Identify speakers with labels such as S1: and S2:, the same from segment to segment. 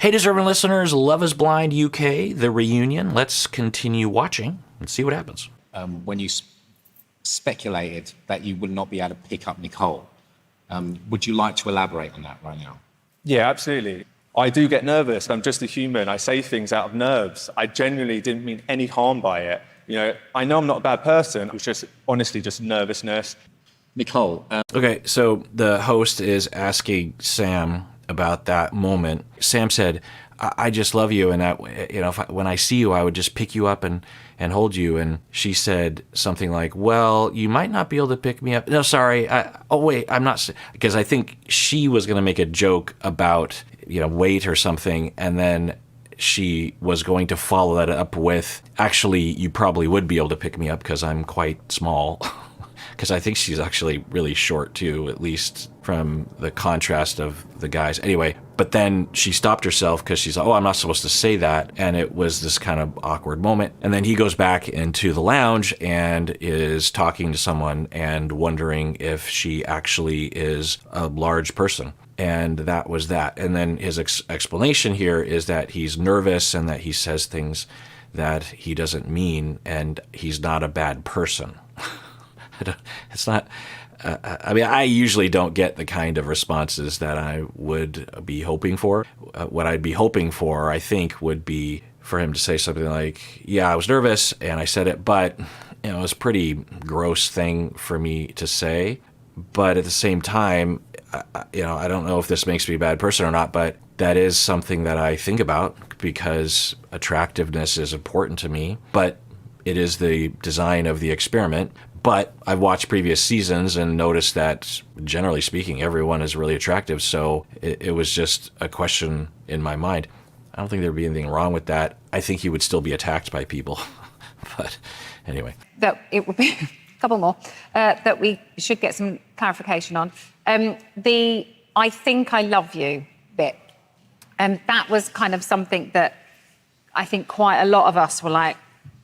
S1: Hey, Discernment listeners, Love is Blind UK, the reunion. Let's continue watching and see what happens.
S2: When you speculated that you would not be able to pick up Nicole, would you like to elaborate on that right now?
S3: Yeah, absolutely. I do get nervous. I'm just a human. I say things out of nerves. I genuinely didn't mean any harm by it. You know I'm not a bad person. It was just, honestly, just nervousness.
S2: Nicole.
S1: Okay, so the host is asking Sam about that moment. Sam said, I just love you, and that, when I see you, I would just pick you up and hold you. And she said something like, well, you might not be able to pick me up. No, sorry. I'm not, because I think she was going to make a joke about, weight or something, and then she was going to follow that up with, actually, you probably would be able to pick me up because I'm quite small. Because I think she's actually really short too, at least from the contrast of the guys. Anyway, but then she stopped herself because she's like, oh, I'm not supposed to say that. And it was this kind of awkward moment. And then he goes back into the lounge and is talking to someone and wondering if she actually is a large person. And that was that. And then his explanation here is that he's nervous and that he says things that he doesn't mean, and he's not a bad person. It's not, I usually don't get the kind of responses that I would be hoping for. What I'd be hoping for, I think, would be for him to say something like, yeah, I was nervous and I said it, but, it was a pretty gross thing for me to say. But at the same time, I don't know if this makes me a bad person or not, but that is something that I think about because attractiveness is important to me, but it is the design of the experiment. But I've watched previous seasons and noticed that, generally speaking, everyone is really attractive. So it was just a question in my mind. I don't think there'd be anything wrong with that. I think he would still be attacked by people. But anyway.
S4: That it would be a couple more that we should get some clarification on. The I think I love you bit. And that was kind of something that I think quite a lot of us were like,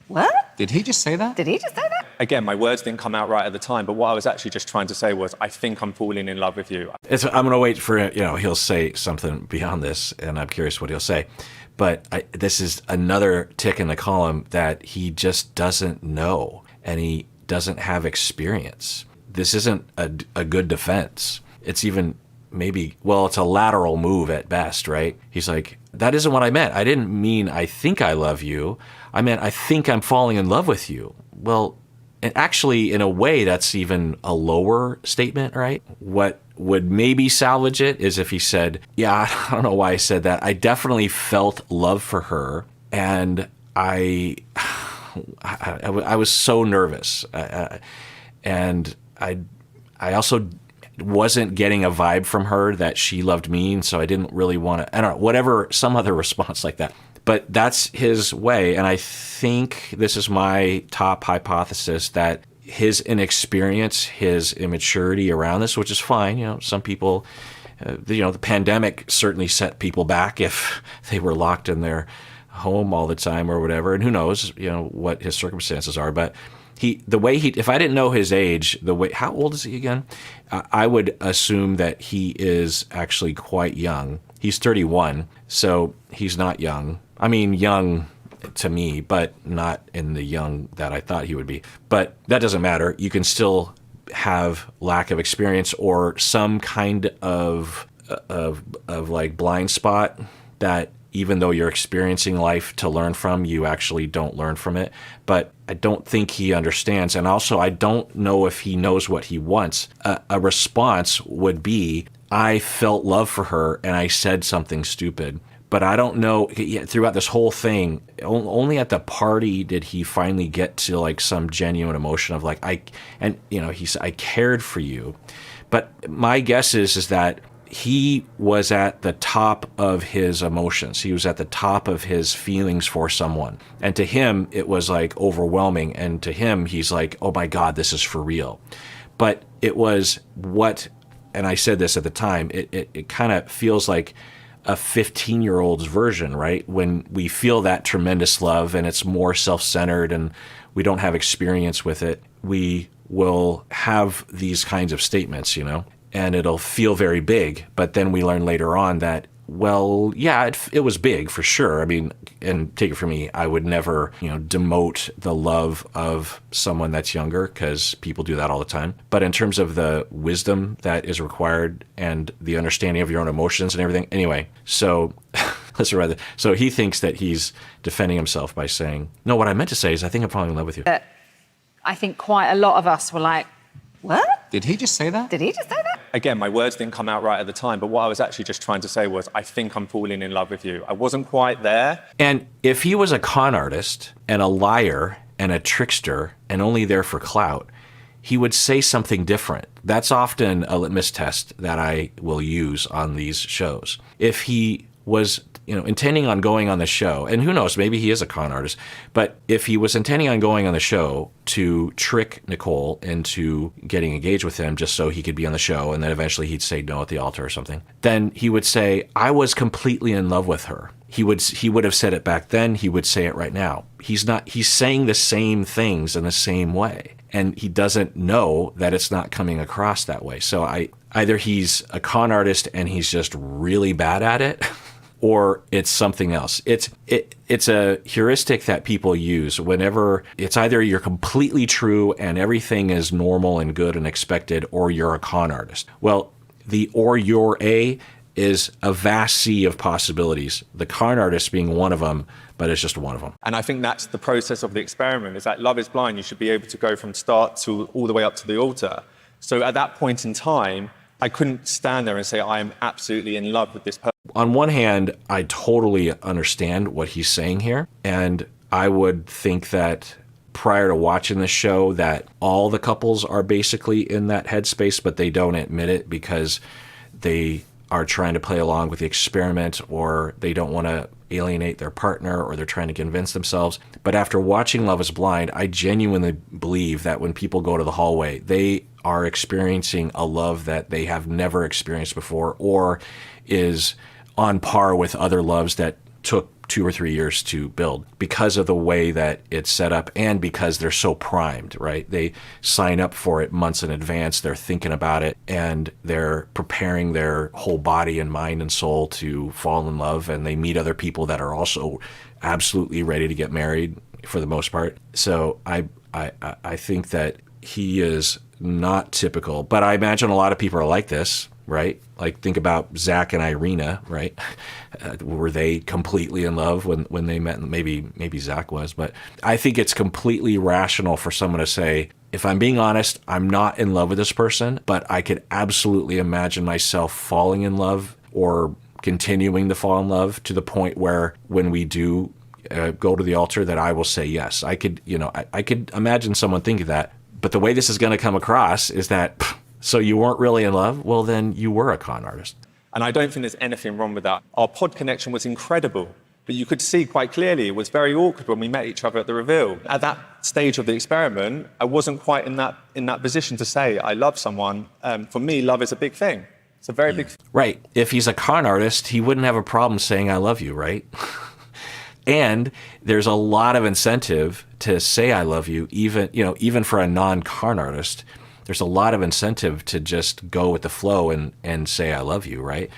S4: what?
S2: Did he just say that?
S4: Did he just say that?
S3: Again, my words didn't come out right at the time, but what I was actually just trying to say was, I think I'm falling in love with you.
S1: I'm going to wait for, he'll say something beyond this, and I'm curious what he'll say. But this is another tick in the column that he just doesn't know, and he doesn't have experience. This isn't a good defense. It's even maybe, it's a lateral move at best, right? He's like, that isn't what I meant. I didn't mean I think I love you. I meant I think I'm falling in love with you. Well, and actually, in a way, that's even a lower statement, right? What would maybe salvage it is if he said, yeah, I don't know why I said that. I definitely felt love for her, and I was so nervous. And I also wasn't getting a vibe from her that she loved me, and so I didn't really want to, I don't know, whatever, some other response like that. But that's his way, and I think this is my top hypothesis, that his inexperience, his immaturity around this, which is fine. Some people, the pandemic certainly set people back if they were locked in their home all the time or whatever, and who knows, what his circumstances are. But if I didn't know his age, how old is he again? I would assume that he is actually quite young. He's 31, so he's not young. I mean, young to me, but not in the young that I thought he would be. But that doesn't matter. You can still have lack of experience or some kind of like blind spot that even though you're experiencing life to learn from, you actually don't learn from it. But I don't think he understands. And also, I don't know if he knows what he wants. A response would be, I felt love for her and I said something stupid. But I don't know, throughout this whole thing, only at the party did he finally get to like some genuine emotion of like, he said, I cared for you. But my guess is that he was at the top of his emotions. He was at the top of his feelings for someone. And to him, it was like overwhelming. And to him, he's like, oh my God, this is for real. But it was and I said this at the time, it kind of feels like a 15-year-old's version, right? When we feel that tremendous love and it's more self-centered and we don't have experience with it, we will have these kinds of statements, and it'll feel very big. But then we learn later on that well, yeah, it was big for sure. I mean, and take it from me, I would never, demote the love of someone that's younger, because people do that all the time. But in terms of the wisdom that is required and the understanding of your own emotions and everything, anyway, so let's rather. So he thinks that he's defending himself by saying, no, what I meant to say is I think I'm falling in love with you.
S4: I think quite a lot of us were like, what?
S2: Did he just say that?
S4: Did he just say that?
S3: Again, my words didn't come out right at the time, but what I was actually just trying to say was, I think I'm falling in love with you. I wasn't quite there.
S1: And if he was a con artist and a liar and a trickster and only there for clout, he would say something different. That's often a litmus test that I will use on these shows. If he was intending on going on the show, and who knows, maybe he is a con artist, but if he was intending on going on the show to trick Nicole into getting engaged with him just so he could be on the show, and then eventually he'd say no at the altar or something, then he would say, I was completely in love with her. He would have said it back then, he would say it right now. He's saying the same things in the same way, and he doesn't know that it's not coming across that way. So either he's a con artist and he's just really bad at it, or it's something else. It's a heuristic that people use whenever it's either you're completely true and everything is normal and good and expected, or you're a con artist. Well, the or you're a is a vast sea of possibilities. The con artist being one of them, but it's just one of them.
S3: And I think that's the process of the experiment, is that Love is Blind, you should be able to go from start to all the way up to the altar. So at that point in time, I couldn't stand there and say, I am absolutely in love with this person.
S1: On one hand, I totally understand what he's saying here. And I would think that prior to watching this show that all the couples are basically in that headspace, but they don't admit it because they are trying to play along with the experiment, or they don't want to alienate their partner, or they're trying to convince themselves. But after watching Love is Blind, I genuinely believe that when people go to the hallway, they are experiencing a love that they have never experienced before, or is on par with other loves that took 2 or 3 years to build, because of the way that it's set up and because they're so primed, right? They sign up for it months in advance. They're thinking about it and they're preparing their whole body and mind and soul to fall in love, and they meet other people that are also absolutely ready to get married for the most part. So I think that he is not typical, but I imagine a lot of people are like this, right? Like, think about Zach and Irina, right? Were they completely in love when they met? Maybe Zach was, but I think it's completely rational for someone to say, if I'm being honest, I'm not in love with this person, but I could absolutely imagine myself falling in love or continuing to fall in love to the point where when we do go to the altar, that I will say yes. I could imagine someone thinking that, but the way this is going to come across is that, so you weren't really in love? Well, then you were a con artist.
S3: And I don't think there's anything wrong with that. Our pod connection was incredible, but you could see quite clearly it was very awkward when we met each other at the reveal. At that stage of the experiment, I wasn't quite in that position to say I love someone. For me, love is a big thing. It's a very big thing.
S1: Right. If he's a con artist, he wouldn't have a problem saying I love you, right? And there's a lot of incentive to say I love you, even for a non-con artist. There's a lot of incentive to just go with the flow and say I love you, right?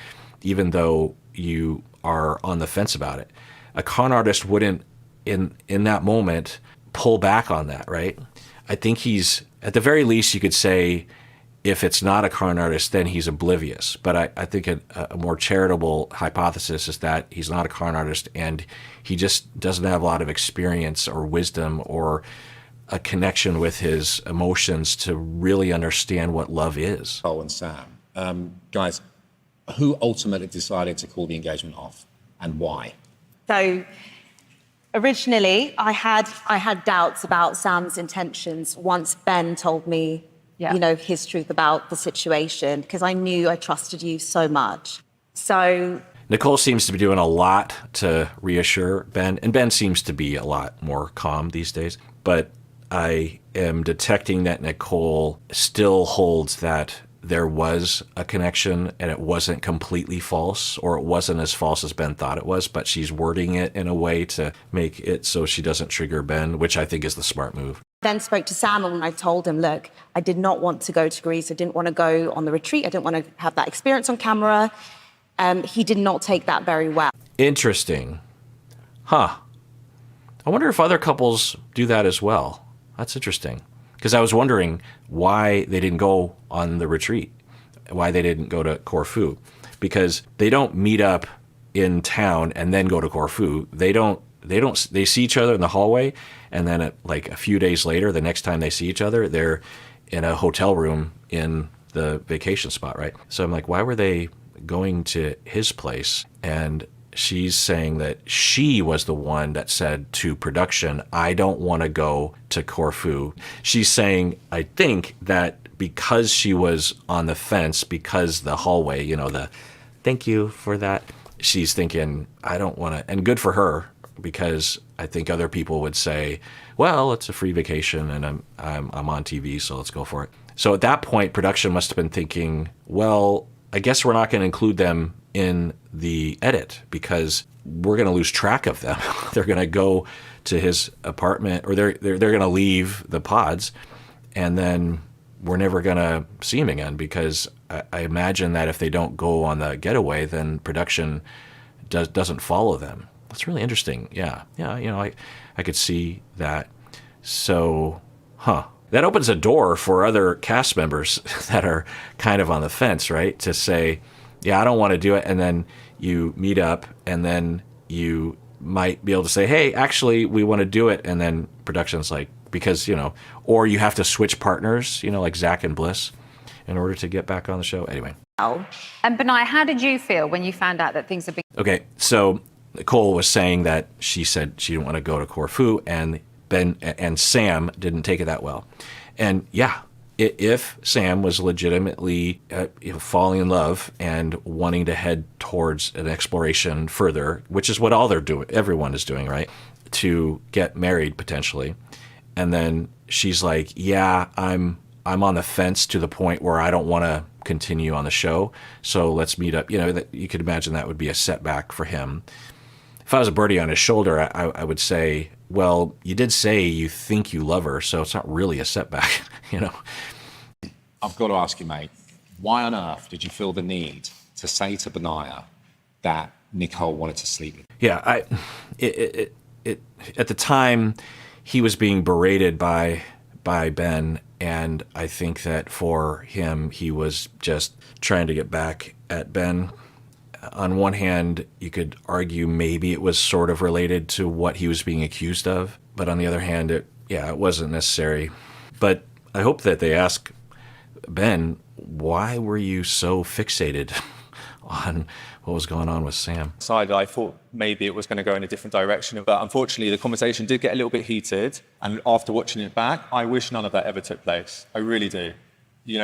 S1: Even though you are on the fence about it. A con artist wouldn't, in that moment, pull back on that, right? I think he's, at the very least, you could say, if it's not a con artist, then he's oblivious. But I think a more charitable hypothesis is that he's not a con artist and he just doesn't have a lot of experience or wisdom or a connection with his emotions to really understand what love is.
S2: Cole and Sam, guys, who ultimately decided to call the engagement off, and why?
S5: So originally, I had doubts about Sam's intentions once Ben told me, his truth about the situation, because I knew I trusted you so much. So
S1: Nicole seems to be doing a lot to reassure Ben, and Ben seems to be a lot more calm these days. But I am detecting that Nicole still holds that there was a connection and it wasn't completely false, or it wasn't as false as Ben thought it was, but she's wording it in a way to make it so she doesn't trigger Ben, which I think is the smart move.
S5: Then spoke to Sam, and I told him, look, I did not want to go to Greece. I didn't want to go on the retreat. I didn't want to have that experience on camera. he did not take that very well.
S1: Interesting. Huh. I wonder if other couples do that as well. That's interesting. Because I was wondering why they didn't go on the retreat, why they didn't go to Corfu. Because they don't meet up in town and then go to Corfu. They see each other in the hallway, and then like a few days later, the next time they see each other, they're in a hotel room in the vacation spot, right? So I'm like, why were they going to his place? And she's saying that she was the one that said to production, I don't want to go to Corfu. She's saying, I think that because she was on the fence, because the hallway, thank you for that. She's thinking, I don't want to, and good for her, because I think other people would say, well, it's a free vacation and I'm on TV, so let's go for it. So at that point, production must have been thinking, well, I guess we're not going to include them in the edit because we're going to lose track of them. They're going to go to his apartment, or they're going to leave the pods, and then we're never going to see him again, because I imagine that if they don't go on the getaway, then production doesn't follow them. That's really interesting. Yeah, I could see that. So, that opens a door for other cast members that are kind of on the fence, right? To say, yeah, I don't want to do it. And then you meet up, and then you might be able to say, hey, actually, we want to do it. And then production's like, because, or you have to switch partners, like Zach and Bliss, in order to get back on the show. Anyway.
S4: And Benai, how did you feel when you found out that things had been...
S1: Okay, so Nicole was saying that she said she didn't want to go to Corfu, and Ben and Sam didn't take it that well. And yeah, if Sam was legitimately falling in love and wanting to head towards an exploration further, which is what everyone is doing, right? To get married potentially. And then she's like, yeah, I'm on the fence to the point where I don't want to continue on the show. So let's meet up. You could imagine that would be a setback for him. If I was a birdie on his shoulder, I would say, well, you did say you think you love her, so it's not really a setback,
S2: I've got to ask you, mate, why on earth did you feel the need to say to Benaya that Nicole wanted to sleep with you?
S1: Yeah, at the time, he was being berated by Ben, and I think that for him, he was just trying to get back at Ben. On one hand, you could argue maybe it was sort of related to what he was being accused of, but on the other hand, it wasn't necessary. But I hope that they ask Ben, why were you so fixated on what was going on with Sam?
S3: I thought maybe it was going to go in a different direction, but unfortunately the conversation did get a little bit heated, and after watching it back, I wish none of that ever took place. I really do.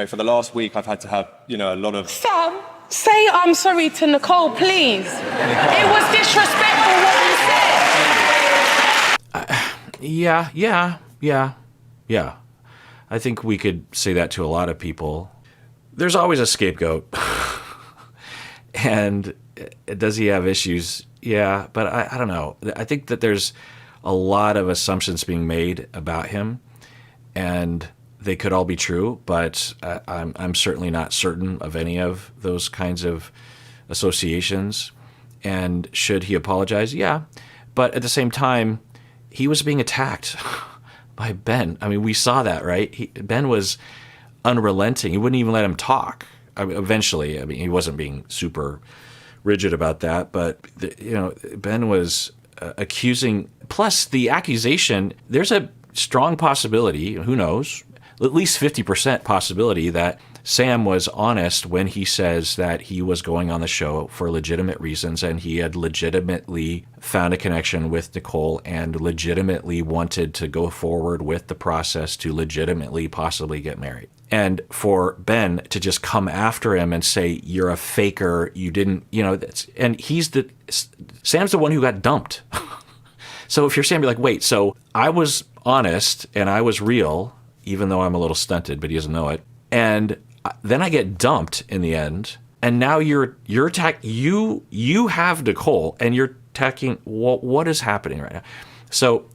S3: For the last week, I've had to have, a lot of...
S6: Sam, say I'm sorry to Nicole, please. It was disrespectful what you said.
S1: Yeah. I think we could say that to a lot of people. There's always a scapegoat. And does he have issues? Yeah, but I don't know. I think that there's a lot of assumptions being made about him, and they could all be true, but I'm certainly not certain of any of those kinds of associations. And should he apologize? Yeah. But at the same time, he was being attacked by Ben. I mean, we saw that, right? Ben was unrelenting. He wouldn't even let him talk. Eventually, he wasn't being super rigid about that, but Ben was accusing. Plus, the accusation. There's a strong possibility. Who knows? At least 50% possibility that Sam was honest when he says that he was going on the show for legitimate reasons, and he had legitimately found a connection with Nicole and legitimately wanted to go forward with the process to legitimately possibly get married. And for Ben to just come after him and say, you're a faker, you didn't, and Sam's the one who got dumped. So if you're Sam, you're like, wait, so I was honest and I was real, even though I'm a little stunted, but he doesn't know it. And then I get dumped in the end. And now you're attacking, you have Nicole and you're attacking, what is happening right now? So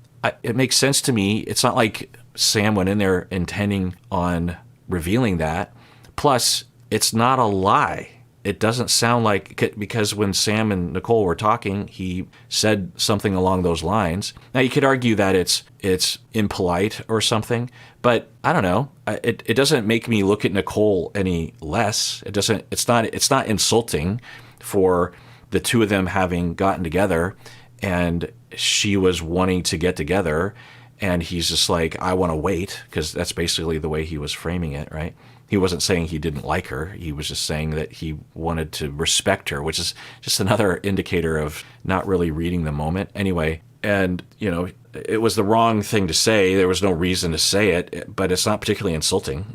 S1: it makes sense to me. It's not like Sam went in there intending on revealing that. Plus, it's not a lie. it doesn't sound like, because when Sam and Nicole were talking, he said something along those lines. Now you could argue that it's impolite or something, but I don't know. It doesn't make me look at Nicole any less. It doesn't. It's not insulting for the two of them having gotten together, and she was wanting to get together, and he's just like, I want to wait, because that's basically the way he was framing it, right? He wasn't saying he didn't like her. He was just saying that he wanted to respect her, which is just another indicator of not really reading the moment. Anyway, and, it was the wrong thing to say. There was no reason to say it, but it's not particularly insulting.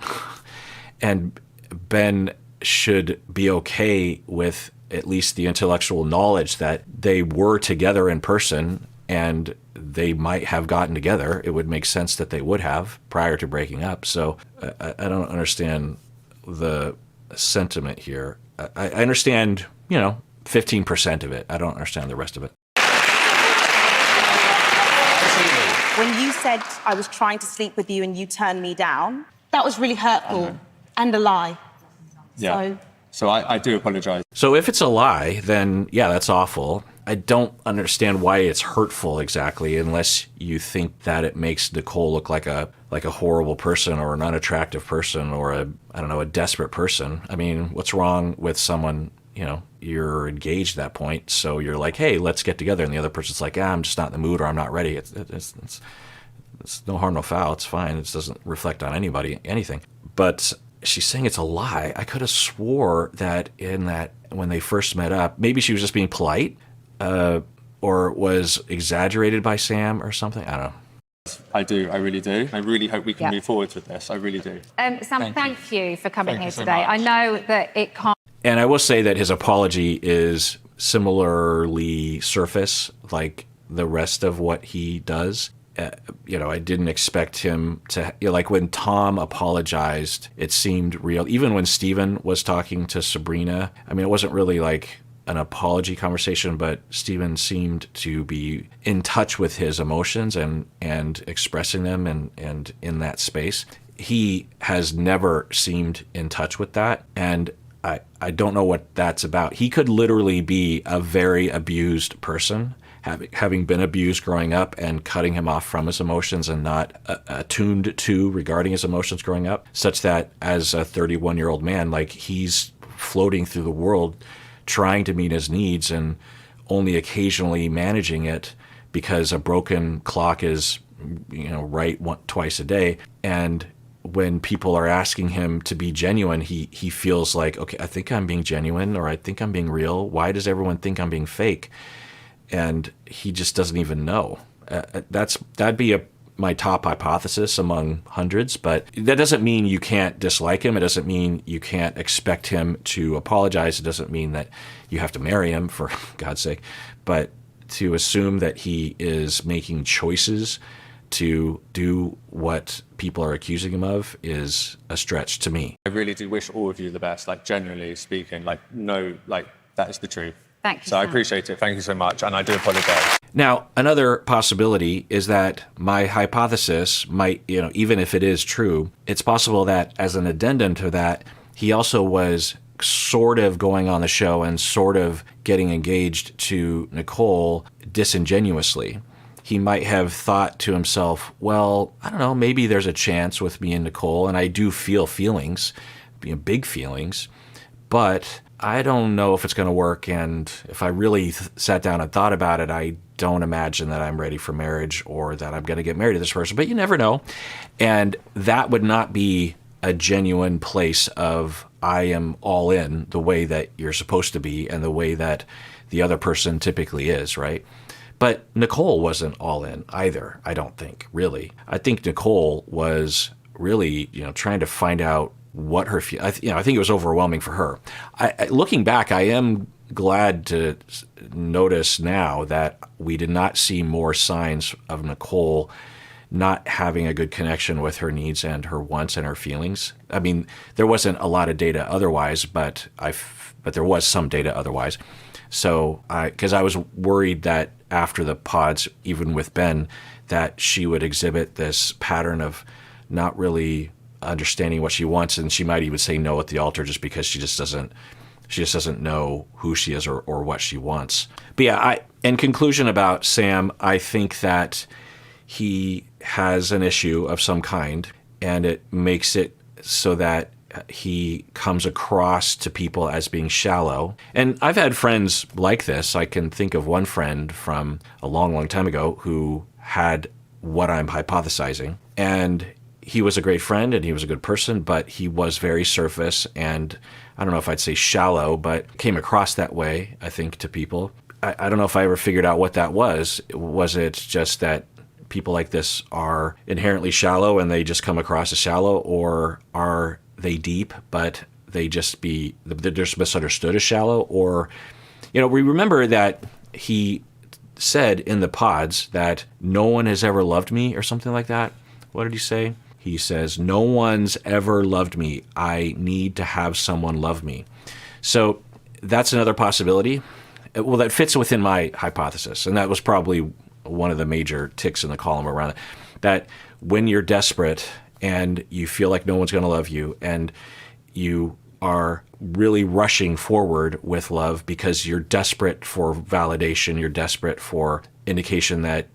S1: And Ben should be okay with at least the intellectual knowledge that they were together in person and they might have gotten together. It would make sense that they would have prior to breaking up. So I don't understand the sentiment here. I understand, 15% of it. I don't understand the rest of it.
S5: When you said I was trying to sleep with you and you turned me down, that was really hurtful and a lie.
S2: Yeah. So I do apologize.
S1: So if it's a lie, then yeah, that's awful. I don't understand why it's hurtful exactly, unless you think that it makes Nicole look like a horrible person or an unattractive person or a desperate person. I mean, what's wrong with someone, you're engaged at that point, so you're like, hey, let's get together, and the other person's like, I'm just not in the mood, or I'm not ready. It's no harm, no foul. It's fine. It doesn't reflect on anything. But she's saying it's a lie. I could have swore that when they first met up, maybe she was just being polite, or was exaggerated by Sam or something. I don't know.
S2: I do. I really do. I really hope we can move forward with this. I really do.
S4: Sam, thank you for coming here
S2: so
S4: today.
S2: much.
S4: I know that it can't.
S1: And I will say that his apology is similarly surface, like the rest of what he does. I didn't expect him to, like when Tom apologized, it seemed real. Even when Steven was talking to Sabrina, I mean, it wasn't really like an apology conversation, but Steven seemed to be in touch with his emotions and expressing them and in that space. He has never seemed in touch with that. And I don't know what that's about. He could literally be a very abused person, having been abused growing up and cutting him off from his emotions and not attuned to regarding his emotions growing up, such that as a 31-year-old man, like he's floating through the world trying to meet his needs and only occasionally managing it because a broken clock is, right twice a day. And when people are asking him to be genuine, he feels like, okay, I think I'm being genuine, or I think I'm being real. Why does everyone think I'm being fake? And he just doesn't even know. That'd be my top hypothesis among hundreds, but that doesn't mean you can't dislike him. It doesn't mean you can't expect him to apologize. It doesn't mean that you have to marry him, for God's sake. But to assume that he is making choices to do what people are accusing him of is a stretch to me.
S3: I really do wish all of you the best, generally speaking, that is the truth.
S4: Thank you,
S3: So I
S4: Sam.
S3: appreciate it. Thank you so much. And I do apologize.
S1: Now, another possibility is that my hypothesis might, even if it is true, it's possible that as an addendum to that, he also was sort of going on the show and sort of getting engaged to Nicole disingenuously. He might have thought to himself, well, I don't know, maybe there's a chance with me and Nicole, and I do feel feelings, big feelings, but I don't know if it's going to work, and if I really sat down and thought about it, I don't imagine that I'm ready for marriage or that I'm going to get married to this person, but you never know. And that would not be a genuine place of I am all in the way that you're supposed to be and the way that the other person typically is, right? But Nicole wasn't all in either, I don't think, really. I think Nicole was really, trying to find out what her, I think it was overwhelming for her. Looking back, I am glad to notice now that we did not see more signs of Nicole not having a good connection with her needs and her wants and her feelings. I mean, there wasn't a lot of data otherwise, but there was some data otherwise. So, because I was worried that after the pods, even with Ben, that she would exhibit this pattern of not really understanding what she wants, and she might even say no at the altar just because she just doesn't She just doesn't know who she is or what she wants. But yeah, in conclusion about Sam, I think that he has an issue of some kind, and it makes it so that he comes across to people as being shallow. And I've had friends like this. I can think of one friend from a long, long time ago who had what I'm hypothesizing. And he was a great friend and he was a good person, but he was very surface and I don't know if I'd say shallow, but came across that way, I think, to people. I don't know if I ever figured out what that was. Was it just that people like this are inherently shallow and they just come across as shallow, or are they deep, but they're just misunderstood as shallow? Or, we remember that he said in the pods that no one has ever loved me or something like that. What did he say? He says, no one's ever loved me. I need to have someone love me. So that's another possibility. Well, that fits within my hypothesis. And that was probably one of the major ticks in the column around it. That when you're desperate and you feel like no one's going to love you and you are really rushing forward with love because you're desperate for validation, you're desperate for indication that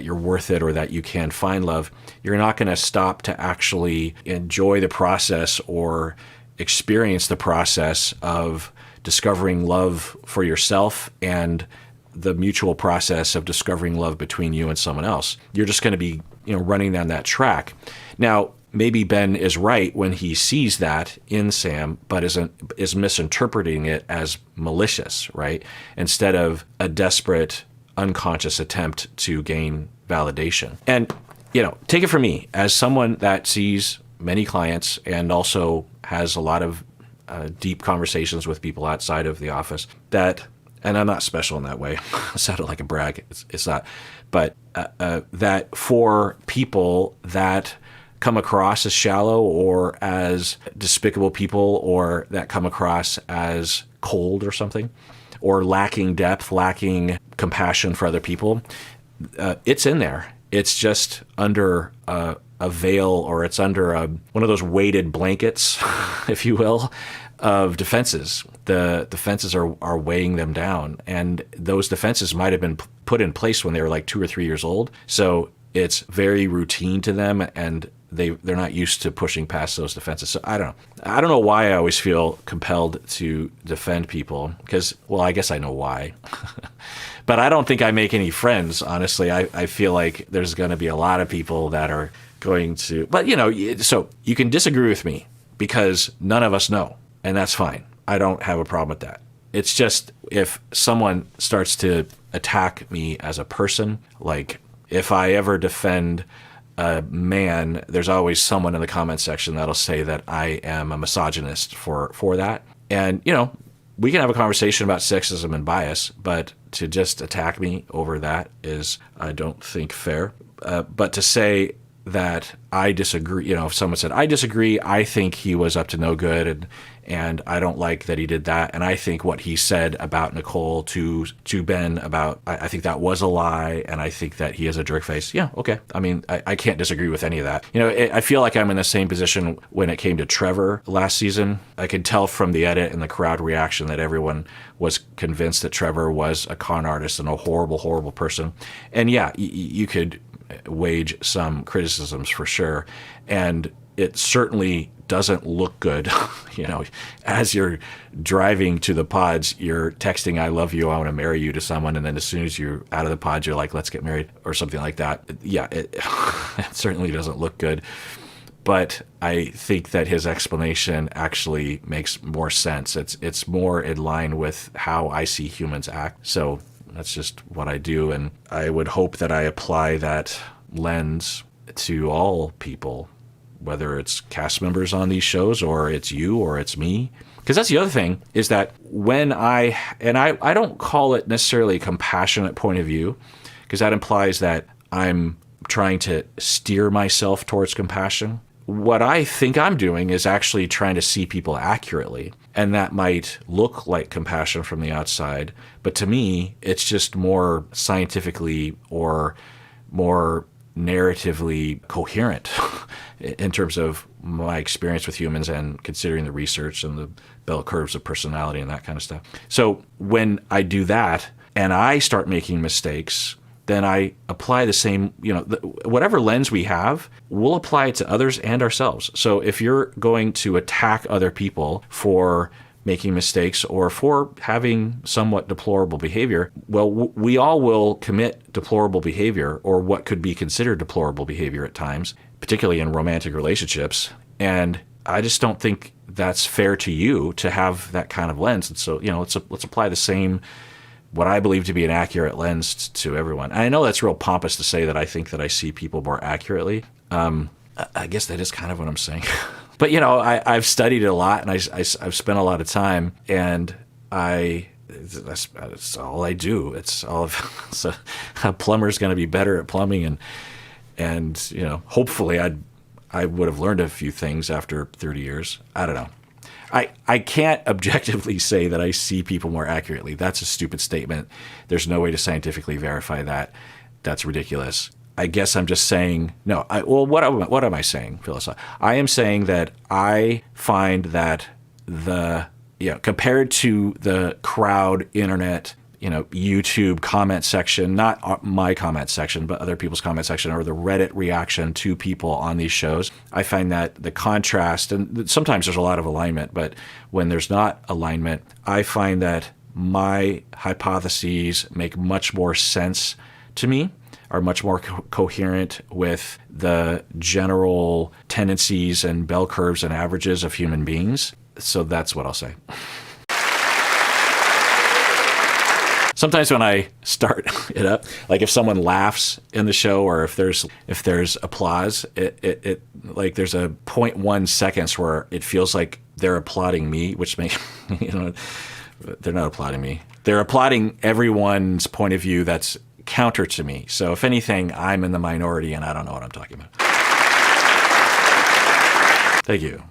S1: you're worth it or that you can find love, you're not going to stop to actually enjoy the process or experience the process of discovering love for yourself and the mutual process of discovering love between you and someone else. You're just going to be, running down that track. Now, maybe Ben is right when he sees that in Sam, but is misinterpreting it as malicious, right? Instead of a desperate, unconscious attempt to gain validation. And, take it from me, as someone that sees many clients and also has a lot of deep conversations with people outside of the office, and I'm not special in that way. It sounded like a brag. It's not. But that for people that come across as shallow or as despicable people, or that come across as cold or something, or lacking depth, lacking compassion for other people, it's in there. It's just under a veil, or it's under one of those weighted blankets, if you will, of defenses. The defenses are weighing them down, and those defenses might have been put in place when they were like 2 or 3 years old. So it's very routine to them, and they're not used to pushing past those defenses. So I don't know why I always feel compelled to defend people, because, well, I guess I know why. But I don't think I make any friends, honestly. I feel like there's going to be a lot of people that are going to, but so you can disagree with me because none of us know, and that's fine. I don't have a problem with that. It's just if someone starts to attack me as a person, like if I ever defend a man, there's always someone in the comment section that'll say that I am a misogynist for that. And, we can have a conversation about sexism and bias, but to just attack me over that is, I don't think, fair. But to say that I disagree, if someone said, I disagree, I think he was up to no good, and I don't like that he did that, and I think what he said about Nicole to Ben about, I think that was a lie, and I think that he is a jerk face. Yeah, okay. I mean, I can't disagree with any of that. I feel like I'm in the same position when it came to Trevor last season. I could tell from the edit and the crowd reaction that everyone was convinced that Trevor was a con artist and a horrible, horrible person. And yeah, you could wage some criticisms for sure. And it certainly doesn't look good. As you're driving to the pods, you're texting, I love you, I want to marry you to someone. And then as soon as you're out of the pods, you're like, let's get married or something like that. Yeah, it certainly doesn't look good. But I think that his explanation actually makes more sense. It's more in line with how I see humans act. So that's just what I do. And I would hope that I apply that lens to all people, whether it's cast members on these shows or it's you or it's me. Because that's the other thing, is that when I don't call it necessarily a compassionate point of view, because that implies that I'm trying to steer myself towards compassion. What I think I'm doing is actually trying to see people accurately. And that might look like compassion from the outside, but to me, it's just more scientifically or more narratively coherent in terms of my experience with humans and considering the research and the bell curves of personality and that kind of stuff. So when I do that and I start making mistakes, then I apply the same, whatever lens we have, we'll apply it to others and ourselves. So if you're going to attack other people for making mistakes or for having somewhat deplorable behavior, well, we all will commit deplorable behavior or what could be considered deplorable behavior at times, particularly in romantic relationships. And I just don't think that's fair to you to have that kind of lens. And so, let's apply the same, what I believe to be an accurate lens to everyone. And I know that's real pompous to say that I think that I see people more accurately. I guess that is kind of what I'm saying. But, I've studied it a lot, and I've spent a lot of time, and that's all I do. It's all of, so a plumber's going to be better at plumbing, and hopefully I would have learned a few things after 30 years. I don't know. I can't objectively say that I see people more accurately. That's a stupid statement. There's no way to scientifically verify that. That's ridiculous. I guess I'm just saying, what am I saying, Phyllis? I am saying that I find that compared to the crowd internet, YouTube comment section, not my comment section, but other people's comment section, or the Reddit reaction to people on these shows, I find that the contrast, and sometimes there's a lot of alignment, but when there's not alignment, I find that my hypotheses make much more sense to me, are much more coherent with the general tendencies and bell curves and averages of human beings. So that's what I'll say. Sometimes when I start it up, like if someone laughs in the show or if there's applause, it like there's a 0.1 seconds where it feels like they're applauding me, which makes they're not applauding me. They're applauding everyone's point of view that's counter to me. So if anything, I'm in the minority and I don't know what I'm talking about. Thank you.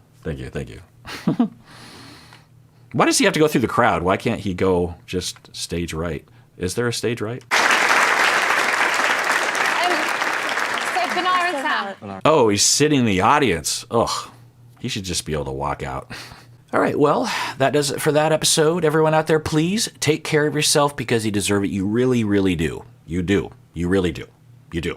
S1: Why does he have to go through the crowd? Why can't he go just stage right? Is there a stage right?
S4: So Benara and Sam.
S1: Oh, he's sitting in the audience. Ugh, he should just be able to walk out. All right, well, that does it for that episode. Everyone out there, please take care of yourself because you deserve it. You really, really do. You do. You really do. You do.